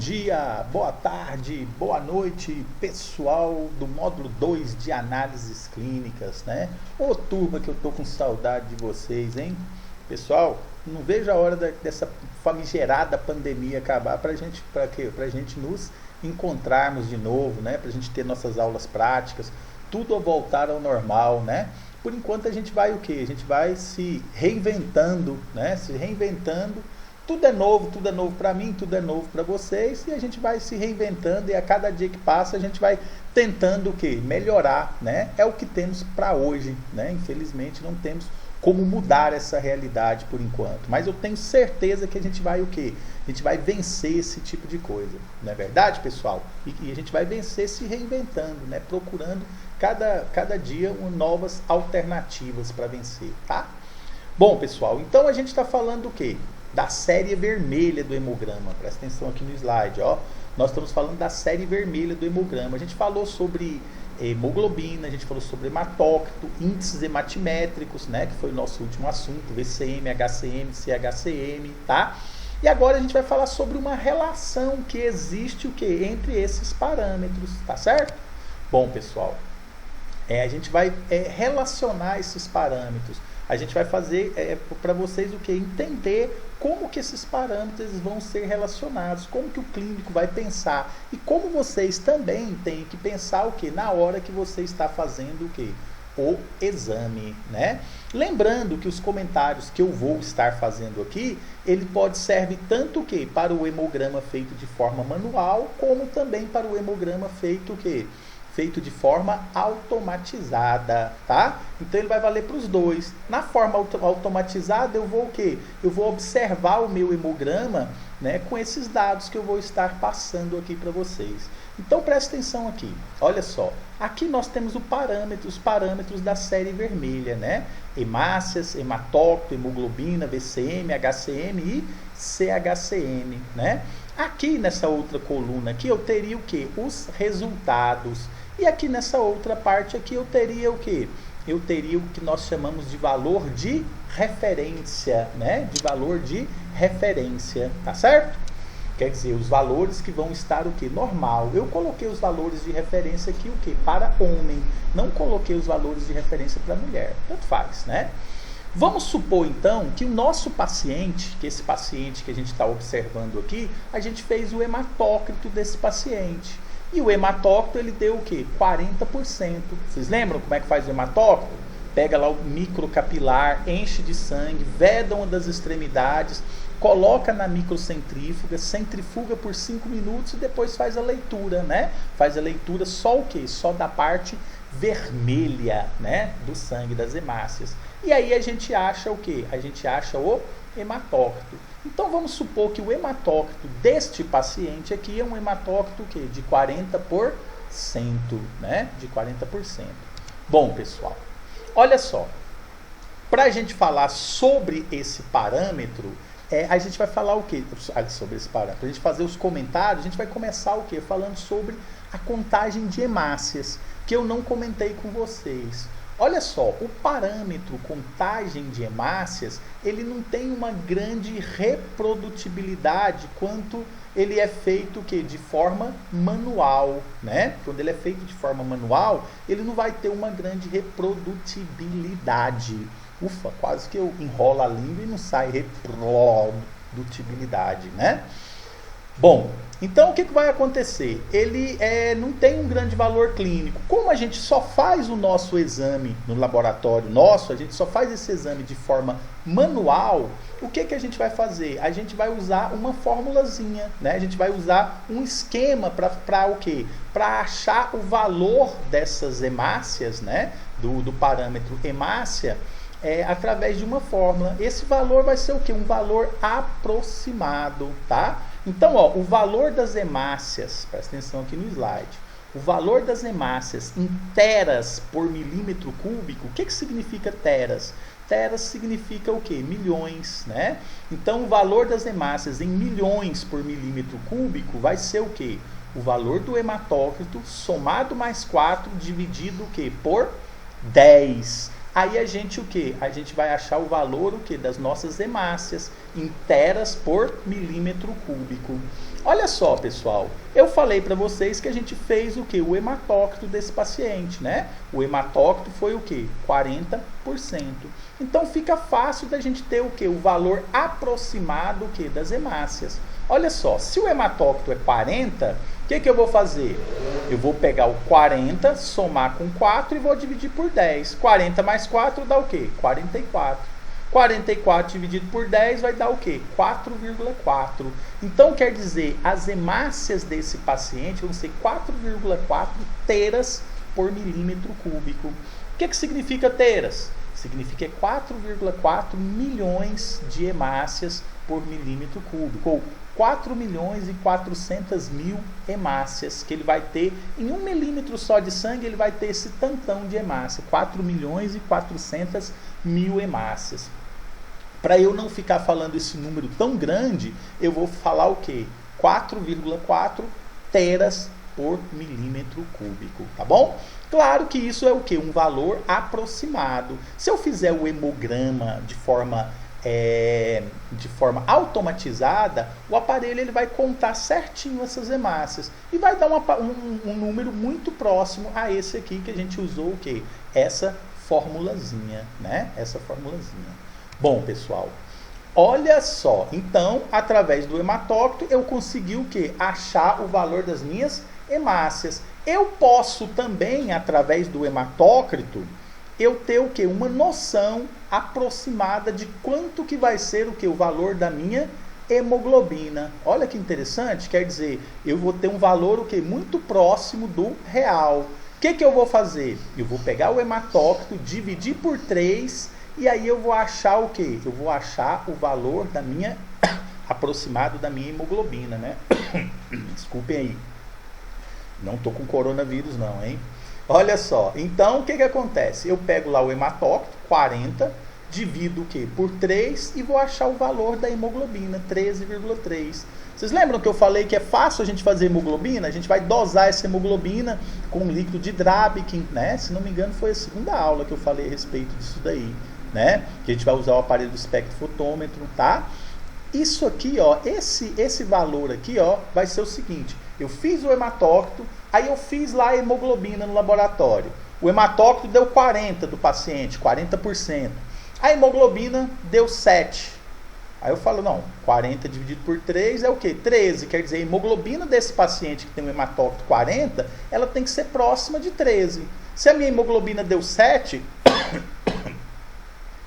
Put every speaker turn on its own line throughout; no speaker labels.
dia, boa tarde, boa noite, pessoal do módulo 2 de análises clínicas, né? Ô turma, que eu tô com saudade de vocês, hein? Pessoal, não vejo a hora dessa famigerada pandemia acabar pra gente nos encontrarmos de novo, né? Pra gente ter nossas aulas práticas, tudo voltar ao normal, né? Por enquanto a gente vai o quê? A gente vai se reinventando, né? Se reinventando. Tudo é novo para mim, tudo é novo para vocês, e a gente vai se reinventando, e a cada dia que passa a gente vai tentando o quê? Melhorar, né? É o que temos para hoje, né? Infelizmente não temos como mudar essa realidade por enquanto, mas eu tenho certeza que a gente vai o quê? A gente vai vencer esse tipo de coisa, não é verdade, pessoal? E a gente vai vencer se reinventando, né? Procurando cada dia novas alternativas para vencer, tá? Bom, pessoal, então a gente está falando do quê? Da série vermelha do hemograma. Presta atenção aqui no slide, ó. Nós estamos falando da série vermelha do hemograma. A gente falou sobre hemoglobina, a gente falou sobre hematócrito, índices hematimétricos, né, que foi o nosso último assunto, VCM, HCM, CHCM, tá? E agora a gente vai falar sobre uma relação que existe o quê? Entre esses parâmetros, tá certo? Bom, pessoal, a gente vai relacionar esses parâmetros. A gente vai fazer para vocês o que? Entender como que esses parâmetros vão ser relacionados, como que o clínico vai pensar e como vocês também têm que pensar o que? Na hora que você está fazendo o que? O exame, né? Lembrando que os comentários que eu vou estar fazendo aqui, ele pode servir tanto o que? Para o hemograma feito de forma manual, como também para o hemograma feito o que? Feito de forma automatizada, tá? Então ele vai valer para os dois. Na forma automatizada eu vou o quê? Eu vou observar o meu hemograma, né, com esses dados que eu vou estar passando aqui para vocês. Então presta atenção aqui. Olha só. Aqui nós temos os parâmetros da série vermelha, né? Hemácias, hematócrito, hemoglobina, VCM, HCM e CHCM, né? Aqui nessa outra coluna aqui eu teria o quê? Os resultados. E aqui nessa outra parte aqui eu teria o quê? Eu teria o que nós chamamos de valor de referência, né? De valor de referência, tá certo? Quer dizer, os valores que vão estar o quê? Normal. Eu coloquei os valores de referência aqui o quê? Para homem. Não coloquei os valores de referência para mulher. Tanto faz, né? Vamos supor então que o nosso paciente, que esse paciente que a gente está observando aqui, a gente fez o hematócrito desse paciente. E o hematócrito ele deu o quê? 40%. Vocês lembram como é que faz o hematócrito? Pega lá o microcapilar, enche de sangue, veda uma das extremidades, coloca na microcentrífuga, centrifuga por 5 minutos e depois faz a leitura, né? Faz a leitura só o quê? Só da parte vermelha, né? Do sangue, das hemácias. E aí a gente acha o quê? A gente acha o hematócrito. Então vamos supor que o hematócrito deste paciente aqui é um hematócrito o quê? De 40%, né? De 40%. Bom, pessoal, olha só. Para a gente falar sobre esse parâmetro, a gente vai falar o quê? Sobre esse parâmetro. Para a gente fazer os comentários, a gente vai começar o quê? Falando sobre a contagem de hemácias, que eu não comentei com vocês. Olha só, o parâmetro contagem de hemácias, ele não tem uma grande reprodutibilidade quanto ele é feito o quê? De forma manual, né? Quando ele é feito de forma manual, ele não vai ter uma grande reprodutibilidade. Ufa, quase que eu enrolo a língua e não sai reprodutibilidade, né? Bom, então o que vai acontecer? Ele não tem um grande valor clínico. Como a gente só faz o nosso exame no laboratório nosso, a gente só faz esse exame de forma manual, o que a gente vai fazer? A gente vai usar uma formulazinha, né? A gente vai usar um esquema para o quê? Para achar o valor dessas hemácias, né? Do parâmetro hemácia, através de uma fórmula. Esse valor vai ser o quê? Um valor aproximado, tá? Então, ó, o valor das hemácias, presta atenção aqui no slide, o valor das hemácias em teras por milímetro cúbico, o que significa teras? Teras significa o quê? Milhões, né? Então, o valor das hemácias em milhões por milímetro cúbico vai ser o quê? O valor do hematócrito somado mais 4 dividido o quê? Por 10. Aí a gente o quê? A gente vai achar o valor o quê? Das nossas hemácias em teras por milímetro cúbico. Olha só, pessoal, eu falei para vocês que a gente fez o quê? O hematócrito desse paciente, né? O hematócrito foi o quê? 40%. Então fica fácil da gente ter o quê? O valor aproximado o quê? Das hemácias. Olha só, se o hematócrito é 40, o que eu vou fazer? Eu vou pegar o 40, somar com 4 e vou dividir por 10. 40 mais 4 dá o quê? 44. 44 dividido por 10 vai dar o quê? 4,4. Então, quer dizer, as hemácias desse paciente vão ser 4,4 teras por milímetro cúbico. O que significa teras? Significa 4,4 milhões de hemácias por milímetro cúbico, ou 4 milhões e 400 mil hemácias que ele vai ter em 1 milímetro só de sangue. Ele vai ter esse tantão de hemácia, 4 milhões e 400 mil hemácias. Para eu não ficar falando esse número tão grande, eu vou falar o quê? 4,4 teras por milímetro cúbico, tá bom? Claro que isso é o quê? Um valor aproximado. Se eu fizer o hemograma de forma automatizada, o aparelho ele vai contar certinho essas hemácias e vai dar um número muito próximo a esse aqui que a gente usou, o quê? Essa formulazinha, né? Essa formulazinha. Bom, pessoal, olha só, então, através do hematócrito, eu consegui o quê? Achar o valor das minhas hemácias. Eu posso também, através do hematócrito, eu ter o quê? Uma noção aproximada de quanto que vai ser o quê? O valor da minha hemoglobina. Olha que interessante, quer dizer, eu vou ter um valor o quê? Muito próximo do real. O que eu vou fazer? Eu vou pegar o hematócrito, dividir por 3 e aí eu vou achar o quê? Eu vou achar o valor da minha aproximado da minha hemoglobina, né? Desculpem aí. Não tô com coronavírus não, hein? Olha só, então o que acontece? Eu pego lá o hematócrito, 40, divido o quê? Por 3 e vou achar o valor da hemoglobina, 13,3. Vocês lembram que eu falei que é fácil a gente fazer hemoglobina? A gente vai dosar essa hemoglobina com um líquido de Drabikin, né? Se não me engano foi a segunda aula que eu falei a respeito disso daí, né? Que a gente vai usar o aparelho do espectrofotômetro, tá? Isso aqui, ó, esse valor aqui, ó, vai ser o seguinte. Eu fiz o hematócrito, aí eu fiz lá a hemoglobina no laboratório. O hematócrito deu 40 do paciente, 40%. A hemoglobina deu 7. Aí eu falo, não, 40 dividido por 3 é o quê? 13. Quer dizer, a hemoglobina desse paciente que tem um hematócrito 40, ela tem que ser próxima de 13. Se a minha hemoglobina deu 7,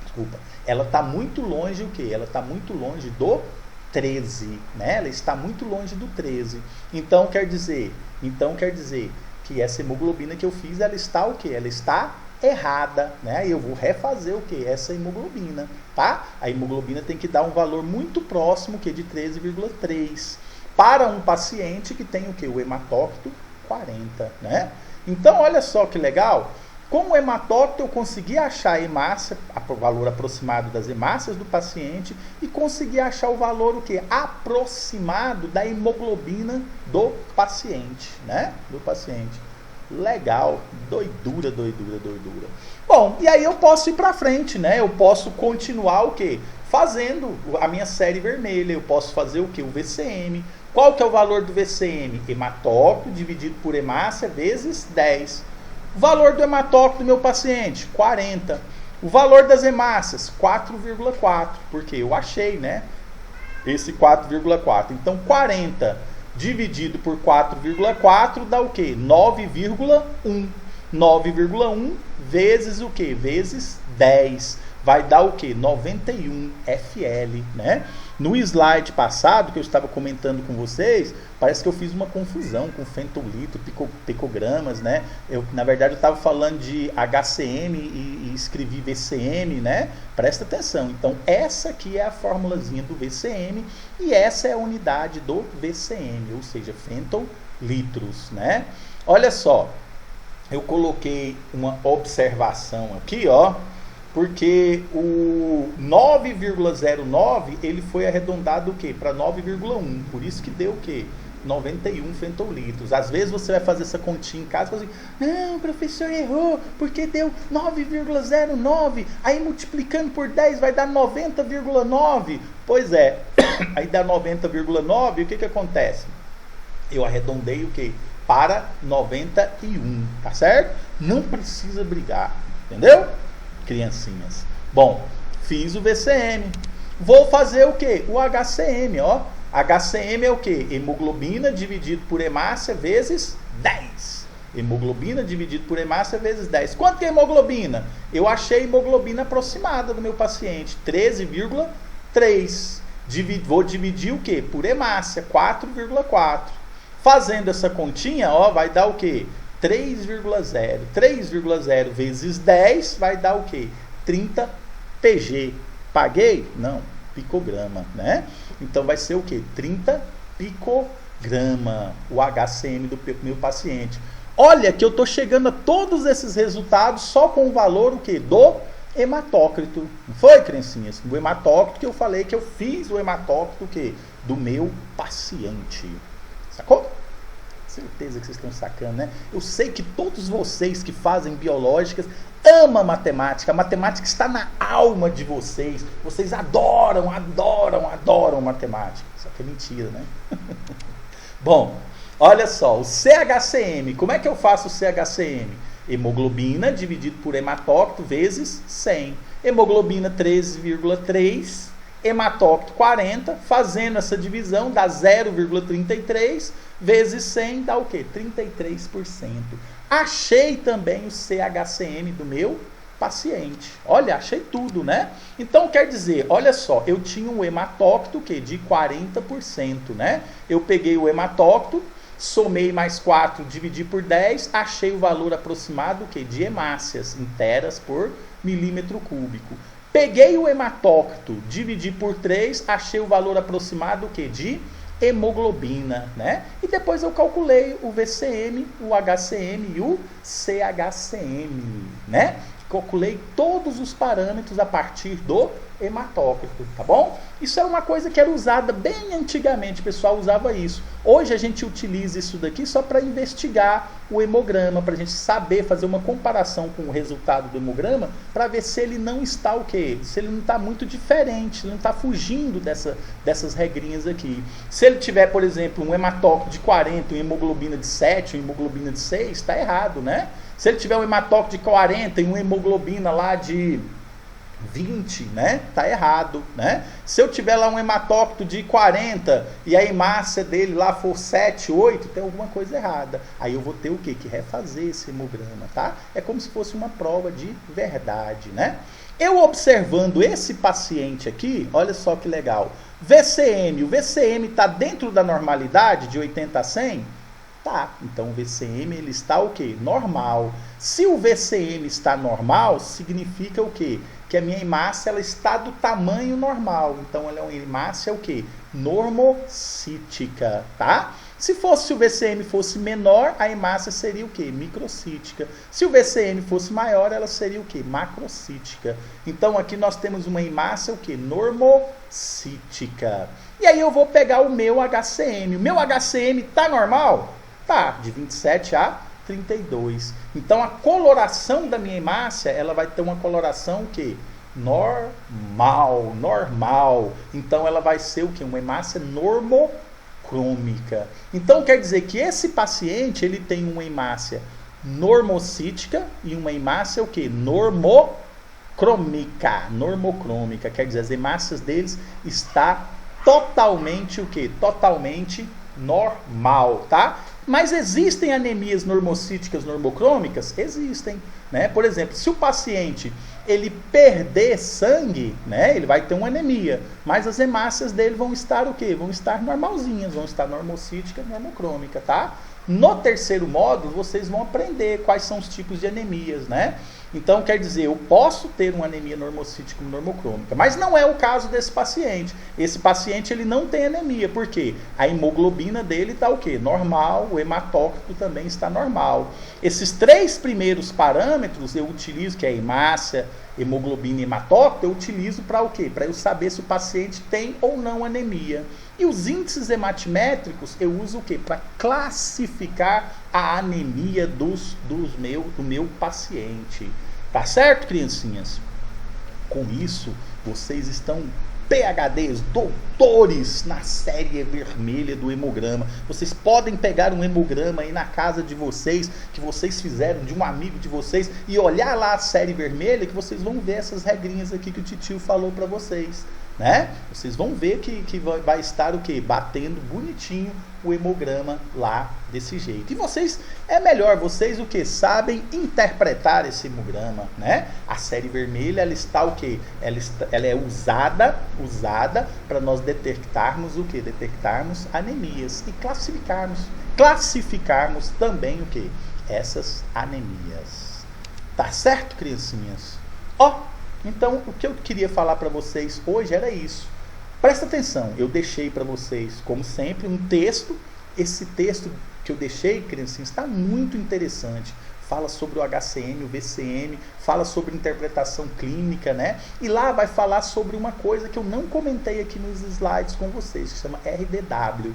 desculpa, ela está muito longe o quê? Ela está muito longe do 13, né? Ela está muito longe do 13. Então quer dizer que essa hemoglobina que eu fiz, ela está o quê? Ela está errada, né? Eu vou refazer o quê? Essa hemoglobina, tá? A hemoglobina tem que dar um valor muito próximo, que de 13,3 para um paciente que tem o quê? O hematócrito 40, né? Então olha só que legal. Com o hematócrito eu consegui achar a hemácia, o valor aproximado das hemácias do paciente e consegui achar o valor o quê? Aproximado da hemoglobina do paciente, né? Do paciente. Legal, doidura. Bom, e aí eu posso ir para frente, né? Eu posso continuar o quê? Fazendo a minha série vermelha. Eu posso fazer o quê? O VCM. Qual que é o valor do VCM? Hematócrito dividido por hemácia vezes 10. O valor do hematócrito do meu paciente, 40. O valor das hemácias, 4,4. Porque eu achei, né? Esse 4,4. Então, 40 dividido por 4,4 dá o quê? 9,1. 9,1 vezes o quê? Vezes 10. Vai dar o quê? 91 FL, né? No slide passado, que eu estava comentando com vocês, parece que eu fiz uma confusão com fentolito, picogramas, né? Na verdade, eu estava falando de HCM e escrevi VCM, né? Presta atenção. Então, essa aqui é a formulazinha do VCM e essa é a unidade do VCM, ou seja, fentolitros, né? Olha só, eu coloquei uma observação aqui, ó, porque o 9,09 ele foi arredondado o quê? Para 9,1. Por isso que deu o quê? 91 fentolitros. Às vezes você vai fazer essa continha em casa e fala assim, não, professor, errou, porque deu 9,09, aí multiplicando por 10 vai dar 90,9. Pois é, aí dá 90,9, e o que acontece? Eu arredondei o quê? Para 91, tá certo? Não precisa brigar, entendeu? Criancinhas. Bom, fiz o VCM. Vou fazer o quê? O HCM, ó. HCM é o quê? Hemoglobina dividido por hemácia vezes 10. Hemoglobina dividido por hemácia vezes 10. Quanto que é hemoglobina? Eu achei a hemoglobina aproximada do meu paciente, 13,3. Vou dividir o quê? Por hemácia, 4,4. Fazendo essa continha, ó, vai dar o quê? 3,0. 3,0 vezes 10 vai dar o quê? 30 pg. Paguei? Não, picograma, né? Então vai ser o quê? 30 picograma, o HCM do meu paciente. Olha que eu estou chegando a todos esses resultados só com o valor o quê? Do hematócrito. Não foi, criancinhas? O hematócrito que eu falei que eu fiz o hematócrito o quê? Do meu paciente. Sacou? Certeza que vocês estão sacando, né? Eu sei que todos vocês que fazem biológicas amam matemática. A matemática está na alma de vocês. Vocês adoram matemática. Só que é mentira, né? Bom, olha só, o CHCM. Como é que eu faço o CHCM? Hemoglobina dividido por hematócrito vezes 100. Hemoglobina 13,3. Hematócrito 40, fazendo essa divisão dá 0,33 vezes 100 dá o quê? 33%. Achei também o CHCM do meu paciente. Olha, achei tudo, né? Então quer dizer, olha só, eu tinha um hematócrito que de 40%, né? Eu peguei o hematócrito, somei mais 4, dividi por 10, achei o valor aproximado que de hemácias em teras por milímetro cúbico. Peguei o hematócrito, dividi por 3, achei o valor aproximado que de hemoglobina, né? E depois eu calculei o VCM, o HCM e o CHCM, né? Calculei todos os parâmetros a partir do hematócrito, tá bom? Isso é uma coisa que era usada bem antigamente, o pessoal usava isso. Hoje a gente utiliza isso daqui só para investigar o hemograma, para a gente saber fazer uma comparação com o resultado do hemograma, para ver se ele não está o quê? Se ele não está muito diferente, ele não está fugindo dessas regrinhas aqui. Se ele tiver, por exemplo, um hematócrito de 40, uma hemoglobina de 7, uma hemoglobina de 6, está errado, né? Se ele tiver um hematócrito de 40 e uma hemoglobina lá de 20, né? Tá errado, né? Se eu tiver lá um hematócrito de 40 e a hemácia dele lá for 7, 8, tem alguma coisa errada. Aí eu vou ter o quê? Que refazer esse hemograma, tá? É como se fosse uma prova de verdade, né? Eu observando esse paciente aqui, olha só que legal. VCM, o VCM tá dentro da normalidade de 80 a 100? Tá, então o VCM ele está o quê? Normal. Se o VCM está normal, significa o quê? Que a minha hemácia ela está do tamanho normal. Então ela é uma hemácia o quê? Normocítica, tá? Se o VCM fosse menor, a hemácia seria o quê? Microcítica. Se o VCM fosse maior, ela seria o quê? Macrocítica. Então aqui nós temos uma hemácia o quê? Normocítica. E aí eu vou pegar o meu HCM. O meu HCM está normal? Tá, de 27 a 32. Então a coloração da minha hemácia, ela vai ter uma coloração o quê? Normal. Então ela vai ser o quê? Uma hemácia normocrômica. Então quer dizer que esse paciente, ele tem uma hemácia normocítica e uma hemácia o quê? Normocrômica. Quer dizer, as hemácias deles está totalmente o quê? Totalmente normal, tá? Mas existem anemias normocíticas normocrômicas? Existem, né? Por exemplo, se o paciente ele perder sangue, né, ele vai ter uma anemia, mas as hemácias dele vão estar o quê? Vão estar normalzinhas, vão estar normocítica, normocrômica, tá? No terceiro módulo, vocês vão aprender quais são os tipos de anemias, né? Então, quer dizer, eu posso ter uma anemia normocítica normocrômica, mas não é o caso desse paciente. Esse paciente, ele não tem anemia, por quê? A hemoglobina dele está o quê? Normal, o hematócrito também está normal. Esses três primeiros parâmetros eu utilizo, que é a hemácia, hemoglobina e hematócrito, eu utilizo para o quê? Para eu saber se o paciente tem ou não anemia. E os índices hematimétricos eu uso o quê? Para classificar a anemia do meu paciente. Tá certo, criancinhas? Com isso, vocês estão PhDs, doutores na série vermelha do hemograma. Vocês podem pegar um hemograma aí na casa de vocês, que vocês fizeram de um amigo de vocês, e olhar lá a série vermelha, que vocês vão ver essas regrinhas aqui que o titio falou para vocês, né? Vocês vão ver que vai estar o quê? Batendo bonitinho o hemograma lá desse jeito. E vocês, é melhor, vocês o que? Sabem interpretar esse hemograma, né? A série vermelha, ela está o quê? Ela é usada para nós detectarmos o quê? Detectarmos anemias e classificarmos também o quê? Essas anemias. Tá certo, criancinhas? Então, o que eu queria falar para vocês hoje era isso. Presta atenção, eu deixei para vocês, como sempre, um texto. Esse texto que eu deixei, criancinhas, está muito interessante. Fala sobre o HCM, o VCM, fala sobre interpretação clínica, né? E lá vai falar sobre uma coisa que eu não comentei aqui nos slides com vocês, que chama RDW.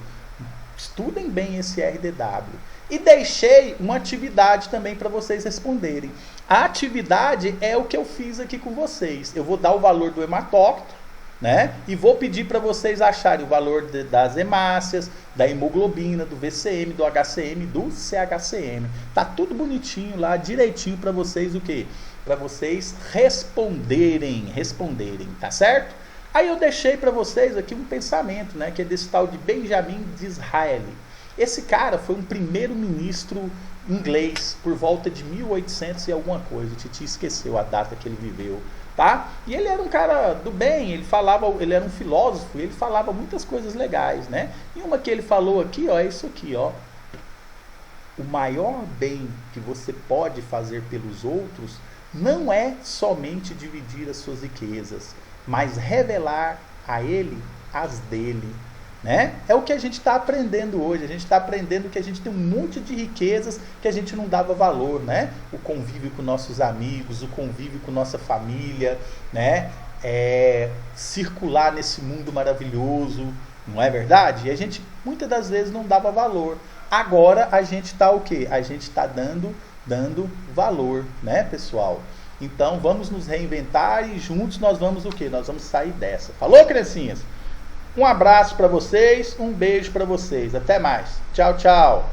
Estudem bem esse RDW. E deixei uma atividade também para vocês responderem. A atividade é o que eu fiz aqui com vocês. Eu vou dar o valor do hematócrito, né? E vou pedir para vocês acharem o valor das hemácias, da hemoglobina, do VCM, do HCM, do CHCM. Tá tudo bonitinho lá, direitinho para vocês o quê? Para vocês responderem, tá certo? Aí eu deixei para vocês aqui um pensamento, né? Que é desse tal de Benjamin Disraeli. Esse cara foi um primeiro-ministro inglês por volta de 1800 e alguma coisa. O Titi esqueceu a data que ele viveu, tá? E ele era um cara do bem, ele era um filósofo, ele falava muitas coisas legais, né? E uma que ele falou aqui, é isso aqui, O maior bem que você pode fazer pelos outros não é somente dividir as suas riquezas, mas revelar a ele as dele. Né? É o que a gente está aprendendo hoje. A gente está aprendendo que a gente tem um monte de riquezas que a gente não dava valor, né? O convívio com nossos amigos, o convívio com nossa família, né? Circular nesse mundo maravilhoso, não é verdade? E a gente muitas das vezes não dava valor. Agora a gente está o quê? A gente está dando valor, né, pessoal? Então vamos nos reinventar e juntos nós vamos o quê? Nós vamos sair dessa. Falou, criancinhas? Um abraço para vocês, um beijo para vocês. Até mais. Tchau, tchau.